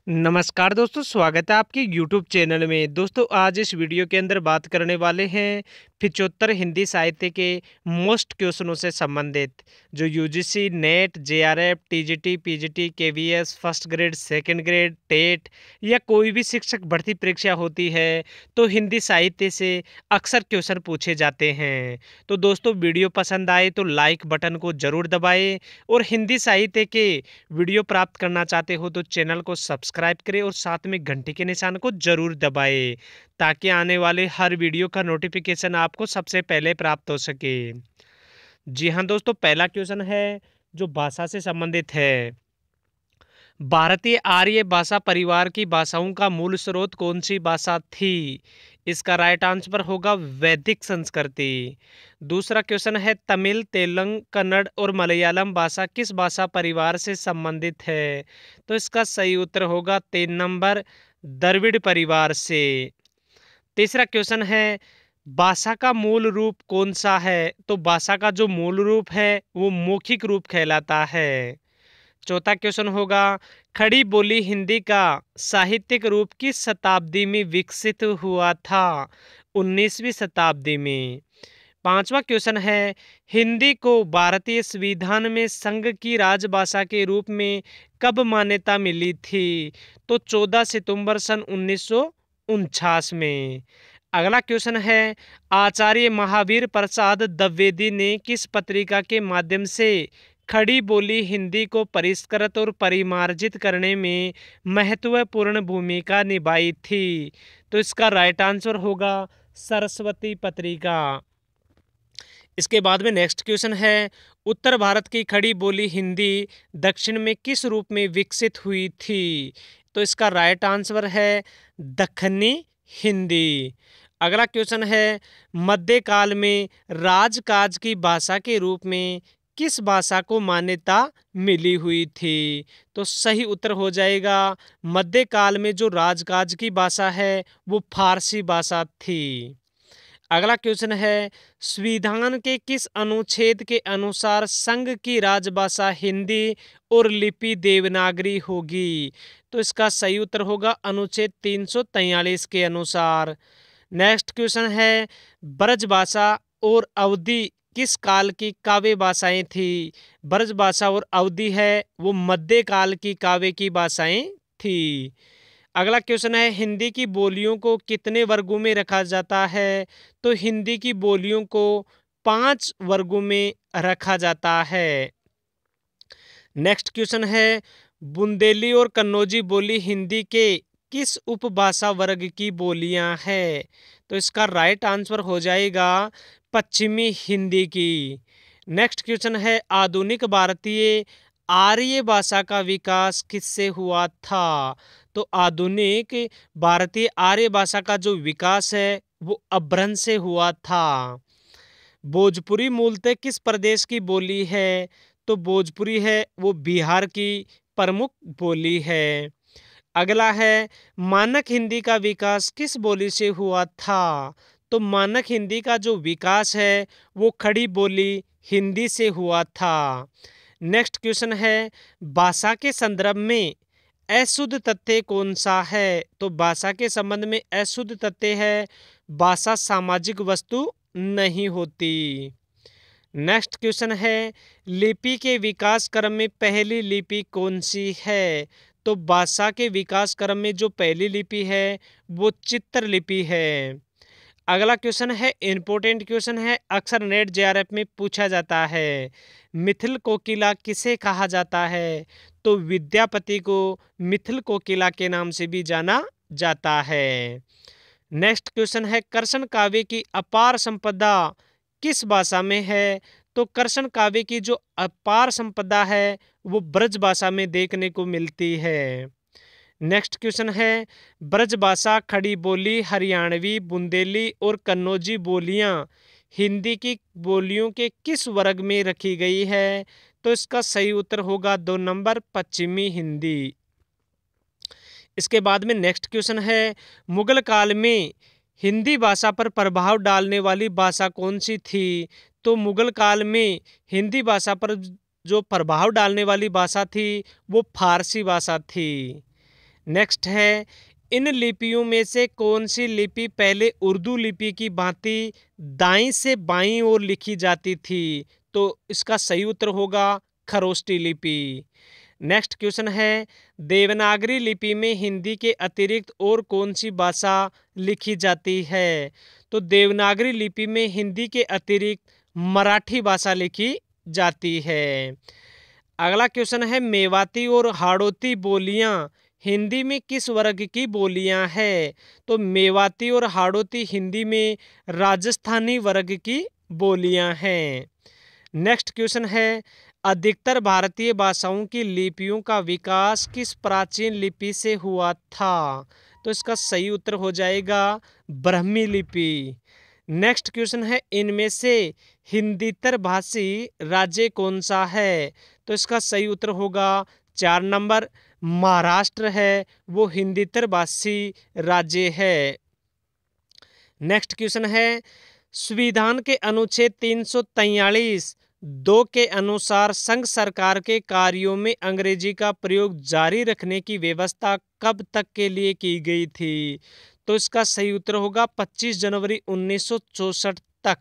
नमस्कार दोस्तों, स्वागत है आपके यूट्यूब चैनल में। दोस्तों आज इस वीडियो के अंदर बात करने वाले हैं 75 हिंदी साहित्य के मोस्ट क्वेश्चनों से संबंधित, जो UGC NET, JRF, TGT, PGT, KVS, first grade, second grade, TET या कोई भी शिक्षक भर्ती परीक्षा होती है तो हिंदी साहित्य से अक्सर क्वेश्चन पूछे जाते हैं। तो दोस्तों वीडियो पसंद आए तो लाइक बटन को जरूर दबाएं और हिंदी साहित्य के वीडियो प्राप्त करना चाहते हो तो चैनल को सब्सक्राइब करें और साथ में घंटी के निशान को जरूर दबाएं ताकि आने वाले हर वीडियो का नोटिफिकेशन आपको सबसे पहले प्राप्त हो सके। जी हाँ दोस्तों, पहला क्वेश्चन है जो भाषा से संबंधित है। भारतीय आर्य भाषा परिवार की भाषाओं का मूल स्रोत कौन सी भाषा थी? इसका राइट आंसर होगा वैदिक संस्कृति। दूसरा क्वेश्चन है तमिल, तेलंग, कन्नड़ और मलयालम भाषा किस भाषा परिवार से संबंधित है? तो इसका सही उत्तर होगा 3 नंबर, द्रविड़ परिवार से। तीसरा क्वेश्चन है भाषा का मूल रूप कौन सा है? तो भाषा का जो मूल रूप है वो मौखिक रूप कहलाता है। चौथा क्वेश्चन होगा खड़ी बोली हिंदी का साहित्यिक रूप किस शताब्दी में विकसित हुआ था? 19वीं शताब्दी में। पांचवा क्वेश्चन है हिंदी को भारतीय संविधान में संघ की राजभाषा के रूप में कब मान्यता मिली थी? तो 14 सितंबर सन 1949 में। अगला क्वेश्चन है आचार्य महावीर प्रसाद द्विवेदी ने किस पत्रिका के माध्यम से खड़ी बोली हिंदी को परिष्कृत और परिमार्जित करने में महत्वपूर्ण भूमिका निभाई थी? तो इसका राइट आंसर होगा सरस्वती पत्रिका। इसके बाद में नेक्स्ट क्वेश्चन है उत्तर भारत की खड़ी बोली हिंदी दक्षिण में किस रूप में विकसित हुई थी? तो इसका राइट आंसर है दक्खनी हिंदी। अगला क्वेश्चन है मध्यकाल में राजकाज की भाषा के रूप में किस भाषा को मान्यता मिली हुई थी? तो सही उत्तर हो जाएगा मध्यकाल में जो राजकाज की भाषा है वो फारसी भाषा थी। अगला क्वेश्चन है संविधान के किस अनुच्छेद के अनुसार संघ की राजभाषा हिंदी और लिपि देवनागरी होगी? तो इसका सही उत्तर होगा अनुच्छेद 343 के अनुसार। नेक्स्ट क्वेश्चन है ब्रजभाषा और अवधी किस काल की काव्य भाषाएं थी? ब्रजभाषा और अवधी है वो मध्यकाल की काव्य की भाषाएं थी। अगला क्वेश्चन है हिंदी की बोलियों को कितने वर्गों में रखा जाता है? तो हिंदी की बोलियों को 5 वर्गों में रखा जाता है। नेक्स्ट क्वेश्चन है बुंदेली और कन्नौजी बोली हिंदी के किस उपभाषा वर्ग की बोलियां हैं? तो इसका राइट आंसर हो जाएगा पश्चिमी हिंदी की। नेक्स्ट क्वेश्चन है आधुनिक भारतीय आर्य भाषा का विकास किससे हुआ था? तो आधुनिक भारतीय आर्य भाषा का जो विकास है वो अभ्रंश से हुआ था। भोजपुरी मूलतः किस प्रदेश की बोली है? तो भोजपुरी है वो बिहार की प्रमुख बोली है। अगला है मानक हिंदी का विकास किस बोली से हुआ था? तो मानक हिंदी का जो विकास है वो खड़ी बोली हिंदी से हुआ था। नेक्स्ट क्वेश्चन है भाषा के संदर्भ में अशुद्ध तथ्य कौन सा है? तो भाषा के संबंध में अशुद्ध तथ्य है भाषा सामाजिक वस्तु नहीं होती। नेक्स्ट क्वेश्चन है लिपि के विकास क्रम में पहली लिपि कौन सी है? तो भाषा के विकास क्रम में जो पहली लिपि है वो चित्र लिपि है। अगला क्वेश्चन है इंपॉर्टेंट क्वेश्चन है, अक्सर नेट जेआरएफ में पूछा जाता है मिथिल कोकिला किसे कहा जाता है? तो विद्यापति को मिथिल कोकिला के नाम से भी जाना जाता है। नेक्स्ट क्वेश्चन है कर्षण काव्य की अपार संपदा किस भाषा में है? तो कर्षण काव्य की जो अपार संपदा है वो ब्रज भाषा में देखने को मिलती है। नेक्स्ट क्वेश्चन है ब्रज भाषा, खड़ी बोली, हरियाणवी, बुंदेली और कन्नौजी बोलियां हिंदी की बोलियों के किस वर्ग में रखी गई है? तो इसका सही उत्तर होगा 2 नंबर, पश्चिमी हिंदी। इसके बाद में नेक्स्ट क्वेश्चन है मुगल काल में हिंदी भाषा पर प्रभाव डालने वाली भाषा कौन सी थी? तो मुगल काल में हिंदी भाषा पर जो प्रभाव डालने वाली भाषा थी वो फारसी भाषा थी। नेक्स्ट है, इन लिपियों में से कौन सी लिपि पहले उर्दू लिपि की भांति दाईं से बाईं ओर लिखी जाती थी? तो इसका सही उत्तर होगा खरोष्टी लिपि। नेक्स्ट क्वेश्चन है, देवनागरी लिपि में हिंदी के अतिरिक्त और कौन सी भाषा लिखी जाती है? तो देवनागरी लिपि में हिंदी के अतिरिक्त मराठी भाषा लिखी जाती है। अगला क्वेश्चन है, मेवाती और हाड़ौती बोलियां हिंदी में किस वर्ग की बोलियां हैं? तो मेवाती और हाड़ौती हिंदी में राजस्थानी वर्ग की बोलियां हैं। नेक्स्ट क्वेश्चन है, अधिकतर भारतीय भाषाओं की लिपियों का विकास किस प्राचीन लिपि से हुआ था? तो इसका सही उत्तर हो जाएगा ब्राह्मी लिपि। नेक्स्ट क्वेश्चन है, इनमें से हिंदीतर भाषी राज्य कौन सा है? तो इसका सही उत्तर होगा 4 नंबर, महाराष्ट्र है वो हिंदीतर भाषी राज्य है। नेक्स्ट क्वेश्चन है, संविधान के अनुच्छेद 343 2 के अनुसार संघ सरकार के कार्यों में अंग्रेजी का प्रयोग जारी रखने की व्यवस्था कब तक के लिए की गई थी? तो इसका सही उत्तर होगा 25 जनवरी 1964 तक।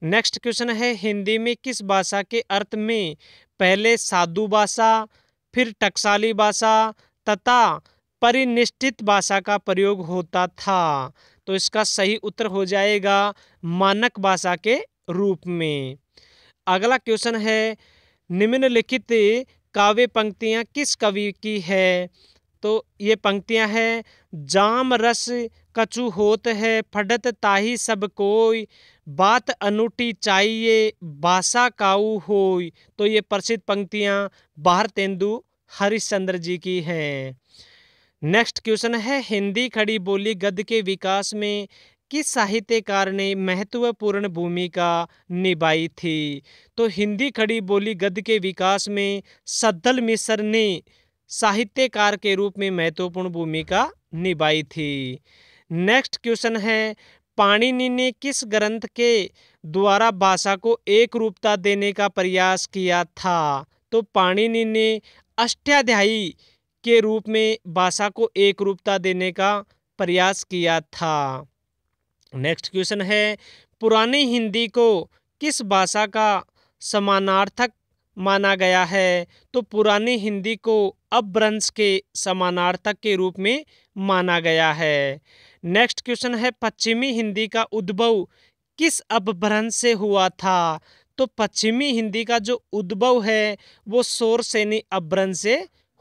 नेक्स्ट क्वेश्चन है, हिंदी में किस भाषा के अर्थ में पहले साधु भाषा, फिर टकसाली भाषा तथा परिनिष्ठित भाषा का प्रयोग होता था? तो इसका सही उत्तर हो जाएगा मानक भाषा के रूप में। अगला क्वेश्चन है, निम्नलिखित काव्य पंक्तियां किस कवि की है? तो ये पंक्तियां हैं, जाम रस कछु होत है फड़त ताही सब कोई, बात अनूठी चाहिए भाषा काऊ होय। तो ये प्रसिद्ध पंक्तियां भारतेंदु हरिश्चंद्र जी की हैं। नेक्स्ट क्वेश्चन है, हिंदी खड़ी बोली गद्य के विकास में किस साहित्यकार ने महत्वपूर्ण भूमिका निभाई थी? तो हिंदी खड़ी बोली गद्य के विकास में सद्दल मिश्र ने साहित्यकार के रूप में महत्वपूर्ण भूमिका निभाई थी। नेक्स्ट क्वेश्चन है, पाणिनि ने किस ग्रंथ के द्वारा भाषा को एक रूपता देने का प्रयास किया था? तो पाणिनि ने अष्टाध्यायी के रूप में भाषा को एक रूपता देने का प्रयास किया था। नेक्स्ट क्वेश्चन है, पुरानी हिंदी को किस भाषा का समानार्थक माना गया है? तो पुरानी हिंदी को अपभ्रंश के समानार्थक के रूप में माना गया है। नेक्स्ट क्वेश्चन है, पश्चिमी हिंदी का उद्भव किस अपभ्रंश से हुआ था? तो पश्चिमी हिंदी का जो उद्भव है वो शौरसेनी अपभ्रंश से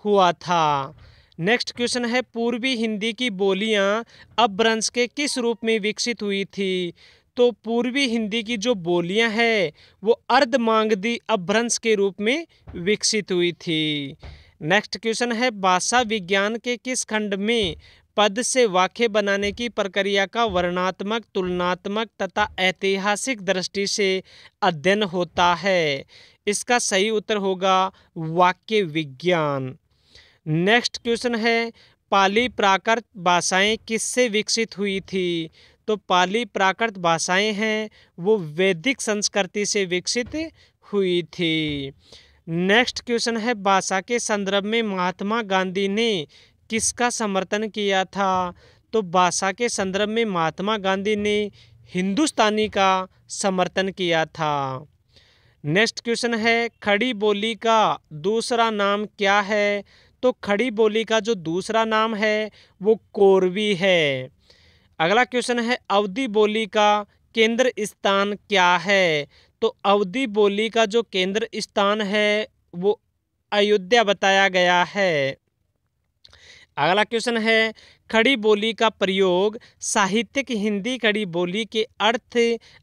हुआ था। नेक्स्ट क्वेश्चन है, पूर्वी हिंदी की बोलियां अपभ्रंश के किस रूप में विकसित हुई थी? तो पूर्वी हिंदी की जो बोलियां हैं वो अर्धमागधी अपभ्रंश के रूप में विकसित हुई थी। नेक्स्ट क्वेश्चन है, भाषा विज्ञान के किस खंड में पद से वाक्य बनाने की प्रक्रिया का वर्णनात्मक, तुलनात्मक तथा ऐतिहासिक दृष्टि से अध्ययन होता है? इसका सही उत्तर होगा वाक्य विज्ञान। नेक्स्ट क्वेश्चन है, पाली प्राकृत भाषाएं किससे विकसित हुई थी? तो पाली प्राकृत भाषाएं हैं वो वैदिक संस्कृति से विकसित हुई थी। नेक्स्ट क्वेश्चन है, भाषा के संदर्भ में महात्मा गांधी ने किसका समर्थन किया था? तो भाषा के संदर्भ में महात्मा गांधी ने हिंदुस्तानी का समर्थन किया था। नेक्स्ट क्वेश्चन है, खड़ी बोली का दूसरा नाम क्या है? तो खड़ी बोली का जो दूसरा नाम है वो कोरवी है। अगला क्वेश्चन है, अवधी बोली का केंद्र स्थान क्या है? तो अवधी बोली का जो केंद्र स्थान है वो अयोध्या बताया गया है। अगला क्वेश्चन है, खड़ी बोली का प्रयोग साहित्यिक हिंदी खड़ी बोली के अर्थ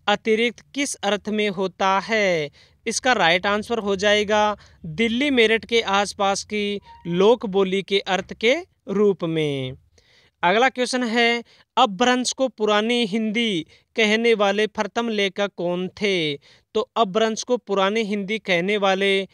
अतिरिक्त किस अर्थ में होता है? इसका राइट आंसर हो जाएगा दिल्ली मेरठ के आसपास की लोक बोली के अर्थ के रूप में। अगला क्वेश्चन है, अपभ्रंश को पुरानी हिंदी कहने वाले प्रथम लेखक कौन थे? तो अपभ्रंश को पुरानी हिंदी कहने वाले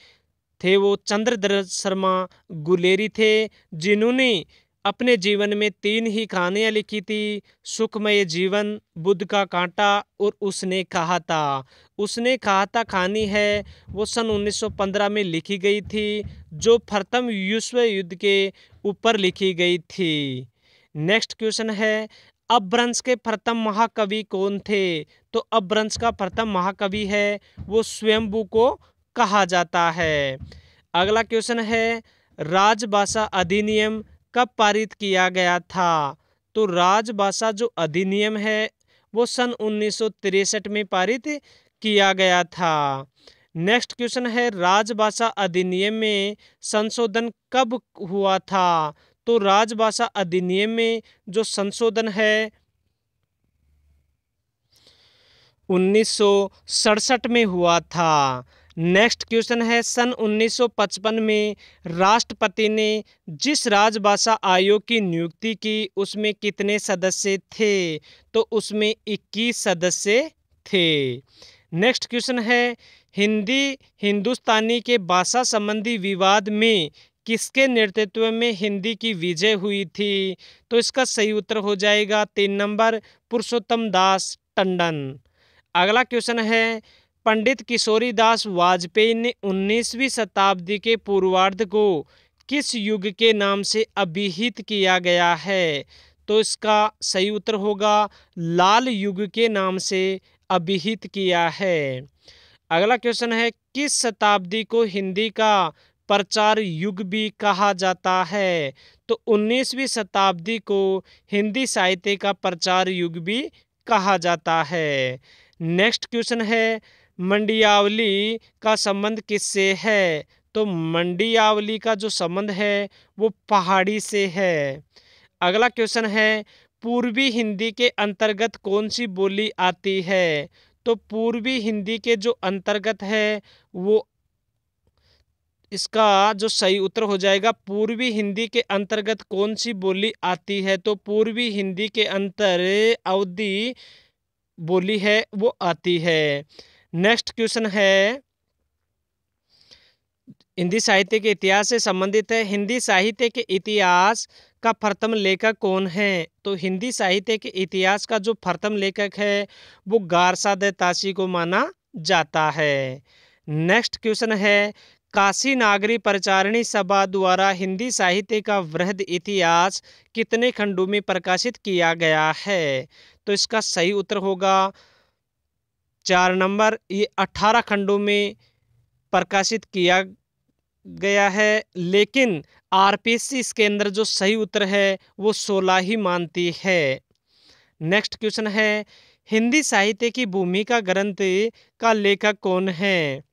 थे वो चंद्रधर शर्मा गुलेरी थे, जिन्होंने अपने जीवन में 3 ही कहानियाँ लिखी थी, सुखमय जीवन, बुद्ध का कांटा और उसने कहा था। उसने कहा था कहानी है वो सन 1915 में लिखी गई थी, जो प्रथम विश्व युद्ध के ऊपर लिखी गई थी। नेक्स्ट क्वेश्चन है, अपभ्रंश के प्रथम महाकवि कौन थे? तो अपभ्रंश का प्रथम महाकवि है वो स्वयंभू को कहा जाता है। अगला क्वेश्चन है, राजभाषा अधिनियम कब पारित किया गया था? तो राजभाषा जो अधिनियम है वो सन 1963 में पारित किया गया था। नेक्स्ट क्वेश्चन है, राजभाषा अधिनियम में संशोधन कब हुआ था? तो राजभाषा अधिनियम में जो संशोधन है 1967 में हुआ था। नेक्स्ट क्वेश्चन है, सन 1955 में राष्ट्रपति ने जिस राजभाषा आयोग की नियुक्ति की उसमें कितने सदस्य थे? तो उसमें 21 सदस्य थे। नेक्स्ट क्वेश्चन है, हिंदी हिंदुस्तानी के भाषा संबंधी विवाद में किसके नेतृत्व में हिंदी की विजय हुई थी? तो इसका सही उत्तर हो जाएगा 3 नंबर, पुरुषोत्तम दास टंडन। अगला क्वेश्चन है, पंडित किशोरीदास वाजपेयी ने 19वीं शताब्दी के पूर्वार्ध को किस युग के नाम से अभिहित किया गया है? तो इसका सही उत्तर होगा लाल युग के नाम से अभिहित किया है। अगला क्वेश्चन है, किस शताब्दी को हिंदी का प्रचार युग भी कहा जाता है? तो 19वीं शताब्दी को हिंदी साहित्य का प्रचार युग भी कहा जाता है। नेक्स्ट क्वेश्चन है, मंडियावली का संबंध किससे है? तो मंडियावली का जो संबंध है वो पहाड़ी से है। अगला क्वेश्चन है, पूर्वी हिंदी के अंतर्गत कौन सी बोली आती है? तो पूर्वी हिंदी के जो अंतर्गत है वो इसका जो सही उत्तर हो जाएगा पूर्वी हिंदी के अंतर्गत कौन सी बोली आती है? तो पूर्वी हिंदी के अंतर अवधि बोली है वो आती है। नेक्स्ट क्वेश्चन है, हिंदी साहित्य के इतिहास से संबंधित है। हिंदी साहित्य के इतिहास का प्रथम लेखक कौन है? तो हिंदी साहित्य के इतिहास का जो प्रथम लेखक है वो गारसाद ताशी को माना जाता है। नेक्स्ट क्वेश्चन है, काशी नागरी परिचारिणी सभा द्वारा हिंदी साहित्य का वृहद इतिहास कितने खंडों में प्रकाशित किया गया है? तो इसका सही उत्तर होगा 4 नंबर, ये 18 खंडों में प्रकाशित किया गया है, लेकिन आरपीसी इसके अंदर जो सही उत्तर है वो 16 ही मानती है। नेक्स्ट क्वेश्चन है, हिंदी साहित्य की भूमिका ग्रंथ का लेखक कौन है?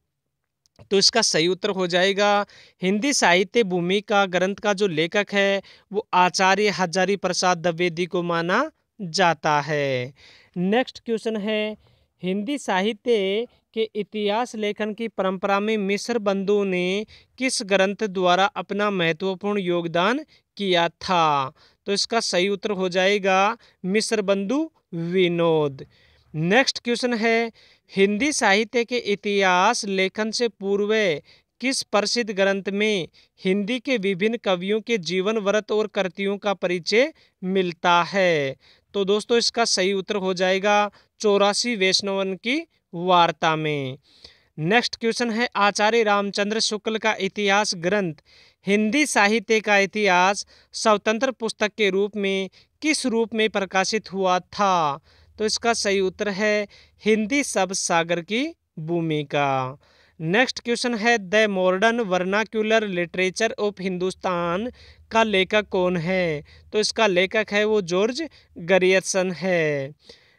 तो इसका सही उत्तर हो जाएगा हिंदी साहित्य भूमिका ग्रंथ का जो लेखक है वो आचार्य हजारी प्रसाद द्विवेदी को माना जाता है। नेक्स्ट क्वेश्चन है, हिंदी साहित्य के इतिहास लेखन की परंपरा में मिश्र बंधुओं ने किस ग्रंथ द्वारा अपना महत्वपूर्ण योगदान किया था? तो इसका सही उत्तर हो जाएगा मिश्र बंधु विनोद। नेक्स्ट क्वेश्चन है, हिंदी साहित्य के इतिहास लेखन से पूर्व किस प्रसिद्ध ग्रंथ में हिंदी के विभिन्न कवियों के जीवन व्रत और कृतियों का परिचय मिलता है? तो दोस्तों इसका सही उत्तर हो जाएगा 84 वैष्णवन की वार्ता में। नेक्स्ट क्वेश्चन है, आचार्य रामचंद्र शुक्ल का इतिहास ग्रंथ हिंदी साहित्य का इतिहास स्वतंत्र पुस्तक के रूप में किस रूप में प्रकाशित हुआ था? तो इसका सही उत्तर है हिंदी शब्द सागर की भूमिका। नेक्स्ट क्वेश्चन है, the modern vernacular literature of Hindustan का लेखक कौन है? तो इसका लेखक है वो जॉर्ज ग्रियर्सन है।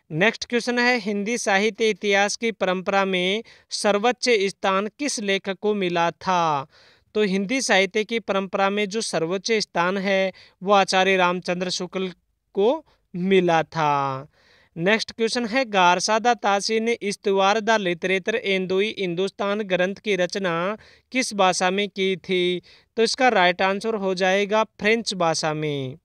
नेक्स्ट क्वेश्चन है, हिंदी साहित्य इतिहास की परंपरा में सर्वोच्च स्थान किस लेखक को मिला था? तो हिंदी साहित्य की परंपरा में जो सर्वोच्च स्थान है वो आचार्य रामचंद्र शुक्ल को मिला था। नेक्स्ट क्वेश्चन है, गारसादा ताशी ने इस्तवार द लिटरेचर एंदोई हिंदुस्तान ग्रंथ की रचना किस भाषा में की थी? तो इसका राइट आंसर हो जाएगा फ्रेंच भाषा में।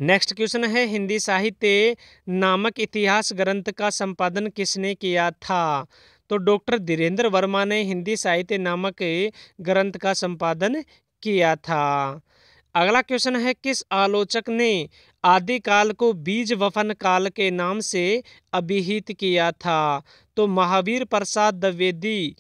नेक्स्ट क्वेश्चन है, हिंदी साहित्य नामक इतिहास ग्रंथ का संपादन किसने किया था? तो डॉक्टर धीरेन्द्र वर्मा ने हिंदी साहित्य नामक ग्रंथ का संपादन किया था। अगला क्वेश्चन है, किस आलोचक ने आदिकाल को बीज वपन काल के नाम से अभिहित किया था? तो महावीर प्रसाद द्विवेदी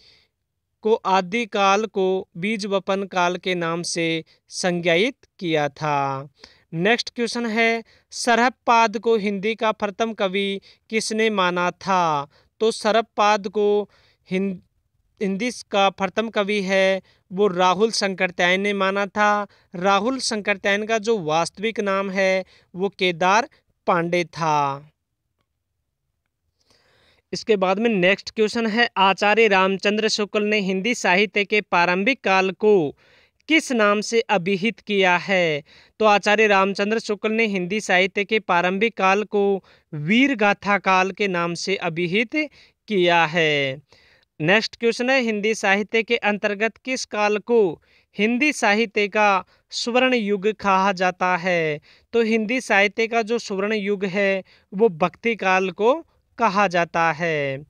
को आदिकाल को बीज वपन काल के नाम से संज्ञायित किया था। नेक्स्ट क्वेश्चन है, सरहपाद को हिंदी का प्रथम कवि किसने माना था? तो सरहपाद को हिंदी का प्रथम कवि है वो राहुल शंकरत्यायन ने माना था। राहुल शंकरत्यायन का जो वास्तविक नाम है वो केदार पांडे था। इसके बाद में नेक्स्ट क्वेश्चन है, आचार्य रामचंद्र शुक्ल ने हिंदी साहित्य के प्रारंभिक काल को किस नाम से अभिहित किया है? तो आचार्य रामचंद्र शुक्ल ने हिंदी साहित्य के प्रारंभिक काल को वीर गाथा काल के नाम से अभिहित किया है। नेक्स्ट क्वेश्चन है, हिंदी साहित्य के अंतर्गत किस काल को हिंदी साहित्य का स्वर्ण युग कहा जाता है? तो हिंदी साहित्य का जो स्वर्ण युग है वो भक्ति काल को कहा जाता है।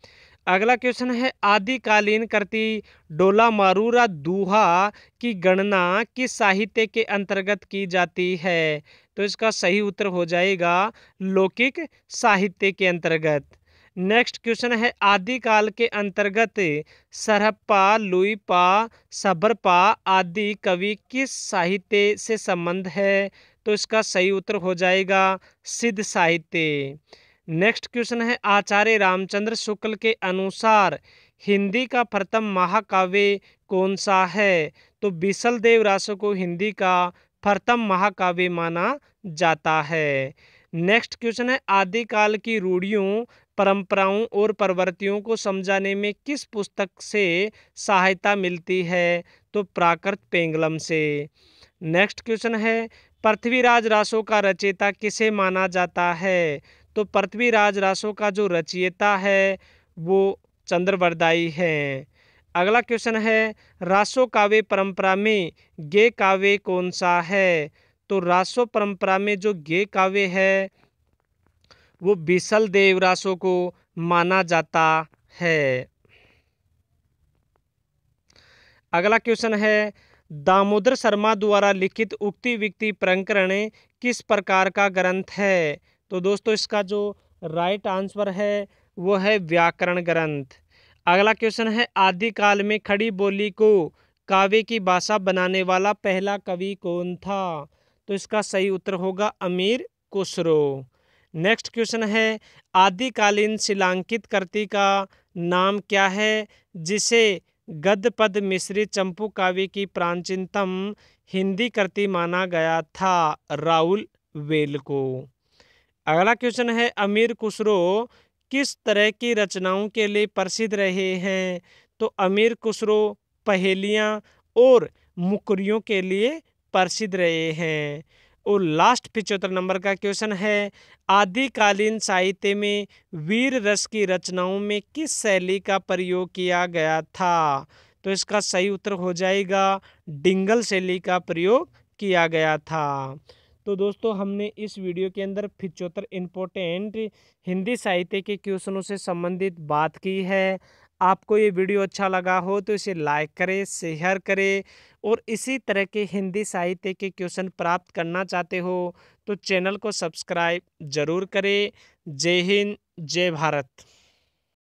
अगला क्वेश्चन है, आदिकालीन कृति डोला मारूरा दूहा की गणना किस साहित्य के अंतर्गत की जाती है? तो इसका सही उत्तर हो जाएगा लौकिक साहित्य के अंतर्गत। नेक्स्ट क्वेश्चन है, आदिकाल के अंतर्गत सरहप्पा, लुइपा, सबरपा आदि कवि किस साहित्य से संबंध है? तो इसका सही उत्तर हो जाएगा सिद्ध साहित्य। नेक्स्ट क्वेश्चन है, आचार्य रामचंद्र शुक्ल के अनुसार हिंदी का प्रथम महाकाव्य कौन सा है? तो बीसल देव रासो को हिंदी का प्रथम महाकाव्य माना जाता है। नेक्स्ट क्वेश्चन है, आदिकाल की रूढ़ियों, परंपराओं और प्रवृत्तियों को समझाने में किस पुस्तक से सहायता मिलती है? तो प्राकृत पेंगलम से। नेक्स्ट क्वेश्चन है, पृथ्वीराज रासो का रचयिता किसे माना जाता है? तो पृथ्वीराज रासो का जो रचयिता है वो चंद्रवरदाई है। अगला क्वेश्चन है, रासो काव्य परंपरा में गेय काव्य कौन सा है? तो रासो परंपरा में जो गेय काव्य है वो बीसल देव रासो को माना जाता है। अगला क्वेश्चन है, दामोदर शर्मा द्वारा लिखित उक्ति विक्ति प्रकरण किस प्रकार का ग्रंथ है? तो दोस्तों इसका जो राइट आंसर है वो है व्याकरण ग्रंथ। अगला क्वेश्चन है, आदिकाल में खड़ी बोली को काव्य की भाषा बनाने वाला पहला कवि कौन था? तो इसका सही उत्तर होगा अमीर खुसरो। नेक्स्ट क्वेश्चन है, आदिकालीन शिलांकित कृति का नाम क्या है जिसे गद्य पद मिश्रित चंपू काव्य की प्राचीनतम हिंदी कृति माना गया था? राहुल वेल को। अगला क्वेश्चन है, अमीर खुसरो किस तरह की रचनाओं के लिए प्रसिद्ध रहे हैं? तो अमीर खुसरो पहेलियां और मुकरियों के लिए प्रसिद्ध रहे हैं। और लास्ट 75 नंबर का क्वेश्चन है, आदिकालीन साहित्य में वीर रस की रचनाओं में किस शैली का प्रयोग किया गया था? तो इसका सही उत्तर हो जाएगा डिंगल शैली का प्रयोग किया गया था। तो दोस्तों हमने इस वीडियो के अंदर 75 इम्पोर्टेंट हिंदी साहित्य के क्वेश्चनों से संबंधित बात की है। आपको ये वीडियो अच्छा लगा हो तो इसे लाइक करें, शेयर करें और इसी तरह के हिंदी साहित्य के क्वेश्चन प्राप्त करना चाहते हो तो चैनल को सब्सक्राइब जरूर करें। जय हिंद, जय भारत।